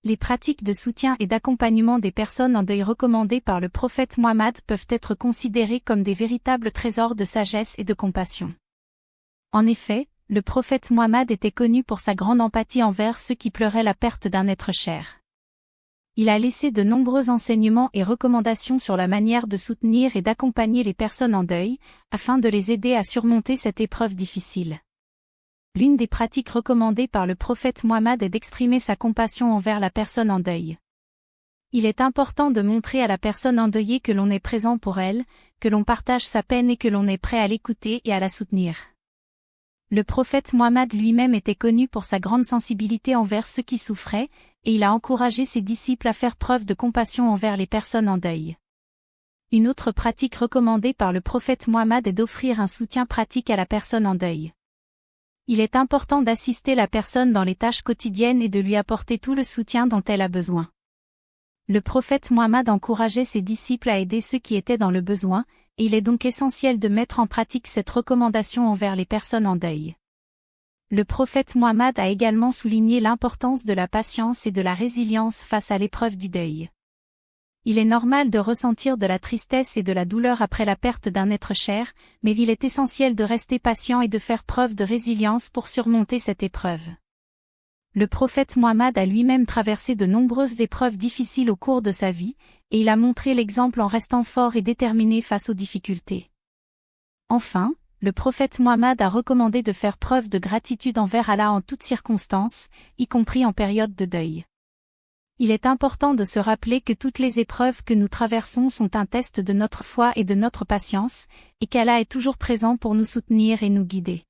Les pratiques de soutien et d'accompagnement des personnes en deuil recommandées par le prophète Mohammed peuvent être considérées comme des véritables trésors de sagesse et de compassion. En effet, le prophète Mohammed était connu pour sa grande empathie envers ceux qui pleuraient la perte d'un être cher. Il a laissé de nombreux enseignements et recommandations sur la manière de soutenir et d'accompagner les personnes en deuil, afin de les aider à surmonter cette épreuve difficile. L'une des pratiques recommandées par le prophète Mohammed est d'exprimer sa compassion envers la personne en deuil. Il est important de montrer à la personne endeuillée que l'on est présent pour elle, que l'on partage sa peine et que l'on est prêt à l'écouter et à la soutenir. Le prophète Mohammed lui-même était connu pour sa grande sensibilité envers ceux qui souffraient, et il a encouragé ses disciples à faire preuve de compassion envers les personnes en deuil. Une autre pratique recommandée par le prophète Mohammed est d'offrir un soutien pratique à la personne en deuil. Il est important d'assister la personne dans les tâches quotidiennes et de lui apporter tout le soutien dont elle a besoin. Le prophète Mohammed encourageait ses disciples à aider ceux qui étaient dans le besoin, et il est donc essentiel de mettre en pratique cette recommandation envers les personnes en deuil. Le prophète Mohammed a également souligné l'importance de la patience et de la résilience face à l'épreuve du deuil. Il est normal de ressentir de la tristesse et de la douleur après la perte d'un être cher, mais il est essentiel de rester patient et de faire preuve de résilience pour surmonter cette épreuve. Le prophète Mohammed a lui-même traversé de nombreuses épreuves difficiles au cours de sa vie, et il a montré l'exemple en restant fort et déterminé face aux difficultés. Enfin, le prophète Mohammed a recommandé de faire preuve de gratitude envers Allah en toutes circonstances, y compris en période de deuil. Il est important de se rappeler que toutes les épreuves que nous traversons sont un test de notre foi et de notre patience, et qu'Allah est toujours présent pour nous soutenir et nous guider.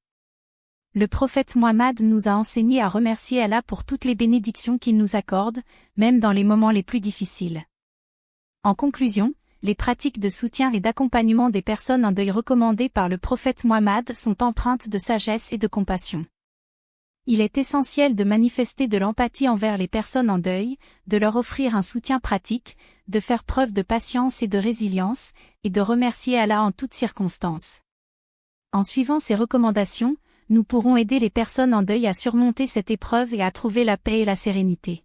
Le prophète Mohammed nous a enseigné à remercier Allah pour toutes les bénédictions qu'il nous accorde, même dans les moments les plus difficiles. En conclusion, les pratiques de soutien et d'accompagnement des personnes en deuil recommandées par le prophète Mohammed sont empreintes de sagesse et de compassion. Il est essentiel de manifester de l'empathie envers les personnes en deuil, de leur offrir un soutien pratique, de faire preuve de patience et de résilience, et de remercier Allah en toutes circonstances. En suivant ces recommandations, nous pourrons aider les personnes en deuil à surmonter cette épreuve et à trouver la paix et la sérénité.